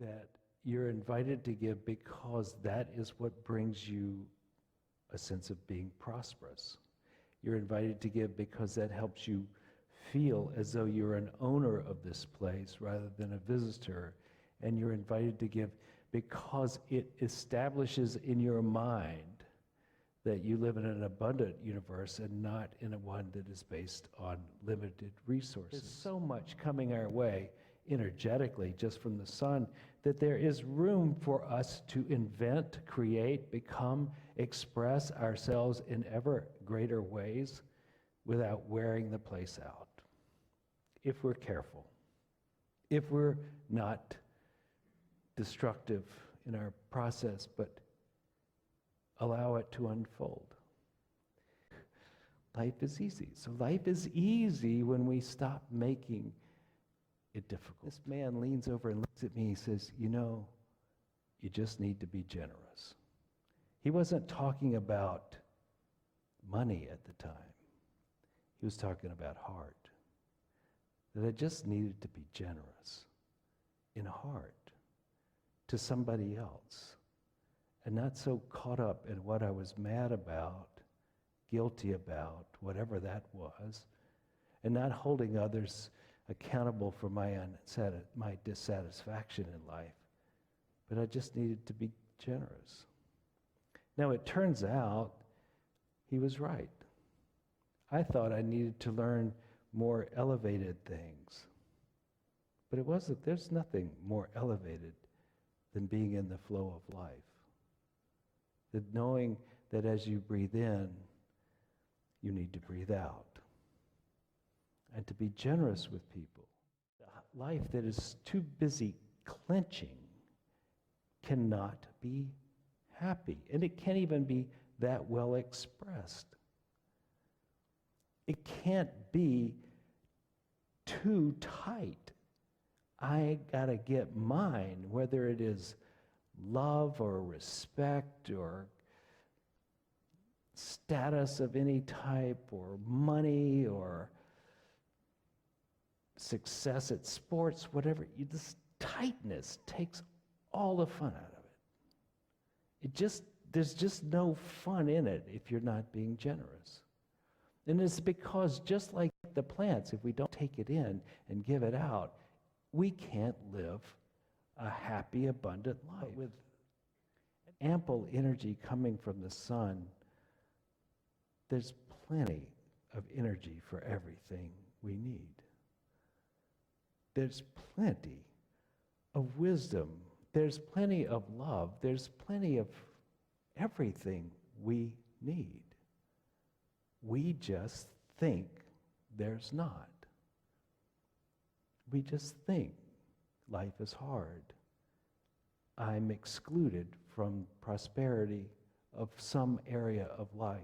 that you're invited to give because that is what brings you a sense of being prosperous. You're invited to give because that helps you feel as though you're an owner of this place rather than a visitor. And you're invited to give because it establishes in your mind that you live in an abundant universe and not in a one that is based on limited resources. There's so much coming our way energetically just from the sun that there is room for us to invent, create, become, express ourselves in ever greater ways without wearing the place out. If we're careful, if we're not destructive in our process, but allow it to unfold. Life is easy. So life is easy when we stop making it difficult. This man leans over and looks at me. He says, you know, you just need to be generous. He wasn't talking about money at the time. He was talking about heart. That I just needed to be generous in heart to somebody else and not so caught up in what I was mad about, guilty about, whatever that was, and not holding others accountable for my dissatisfaction in life. But I just needed to be generous. Now it turns out he was right. I thought I needed to learn more elevated things. But it wasn't. There's nothing more elevated than being in the flow of life. That knowing that as you breathe in, you need to breathe out. And to be generous with people. A life that is too busy clenching cannot be happy. And it can't even be that well expressed. It can't be too tight. I gotta get mine, whether it is love or respect or status of any type or money or success at sports, whatever. This tightness takes all the fun out of it. There's just no fun in it if you're not being generous. And it's because just like the plants, if we don't take it in and give it out, we can't live a happy, abundant life. But with ample energy coming from the sun, there's plenty of energy for everything we need. There's plenty of wisdom. There's plenty of love. There's plenty of everything we need. We just think there's not. We just think life is hard. I'm excluded from prosperity of some area of life.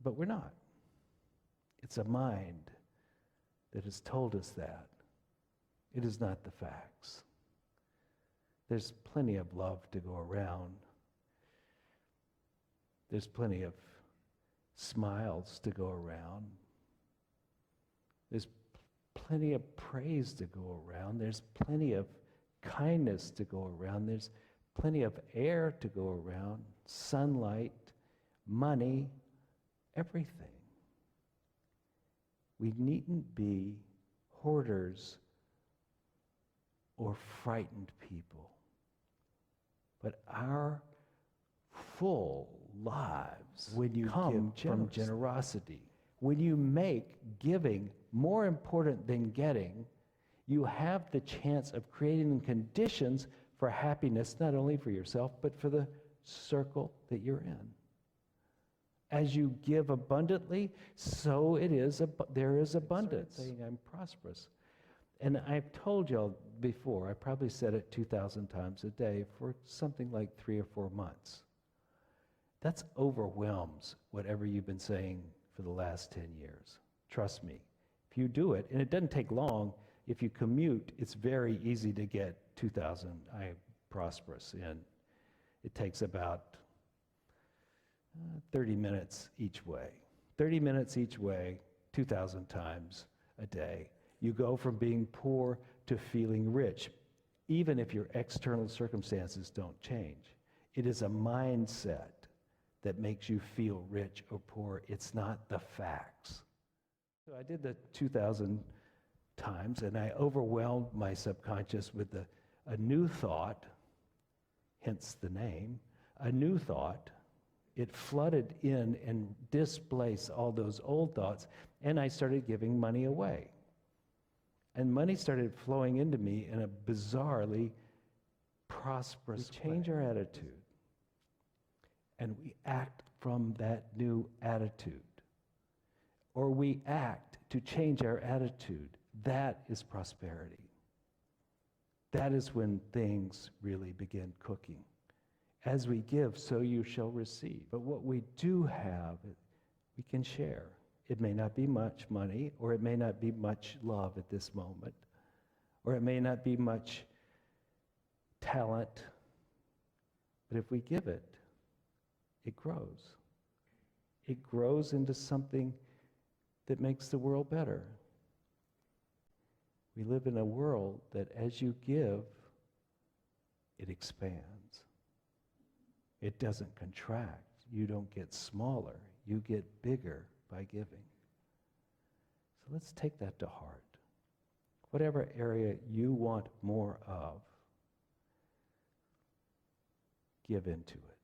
But we're not. It's a mind that has told us that. It is not the facts. There's plenty of love to go around. There's plenty of smiles to go around. There's plenty of praise to go around. There's plenty of kindness to go around. There's plenty of air to go around, sunlight, money, everything. We needn't be hoarders or frightened people. But our full lives when you come from generosity. When you make giving more important than getting, you have the chance of creating conditions for happiness, not only for yourself, but for the circle that you're in. As you give abundantly, so it is. There is abundance. Saying I'm prosperous. And I've told y'all before, I probably said it 2,000 times a day for something like 3 or 4 months. That overwhelms whatever you've been saying for the last 10 years. Trust me. If you do it, and it doesn't take long, if you commute, it's very easy to get 2,000 I prosperous in. It takes about 30 minutes each way. 30 minutes each way, 2,000 times a day. You go from being poor to feeling rich, even if your external circumstances don't change. It is a mindset that makes you feel rich or poor. It's not the facts. So I did the 2,000 times, and I overwhelmed my subconscious with a new thought, hence the name, a new thought. It flooded in and displaced all those old thoughts, and I started giving money away. And money started flowing into me in a bizarrely prosperous way. We change our attitude, and we act from that new attitude. Or we act to change our attitude. That is prosperity. That is when things really begin cooking. As we give, so you shall receive. But what we do have, we can share. It may not be much money, or it may not be much love at this moment, or it may not be much talent. But if we give it, it grows. It grows into something that makes the world better. We live in a world that as you give, it expands. It doesn't contract. You don't get smaller. You get bigger by giving. So let's take that to heart. Whatever area you want more of, give into it.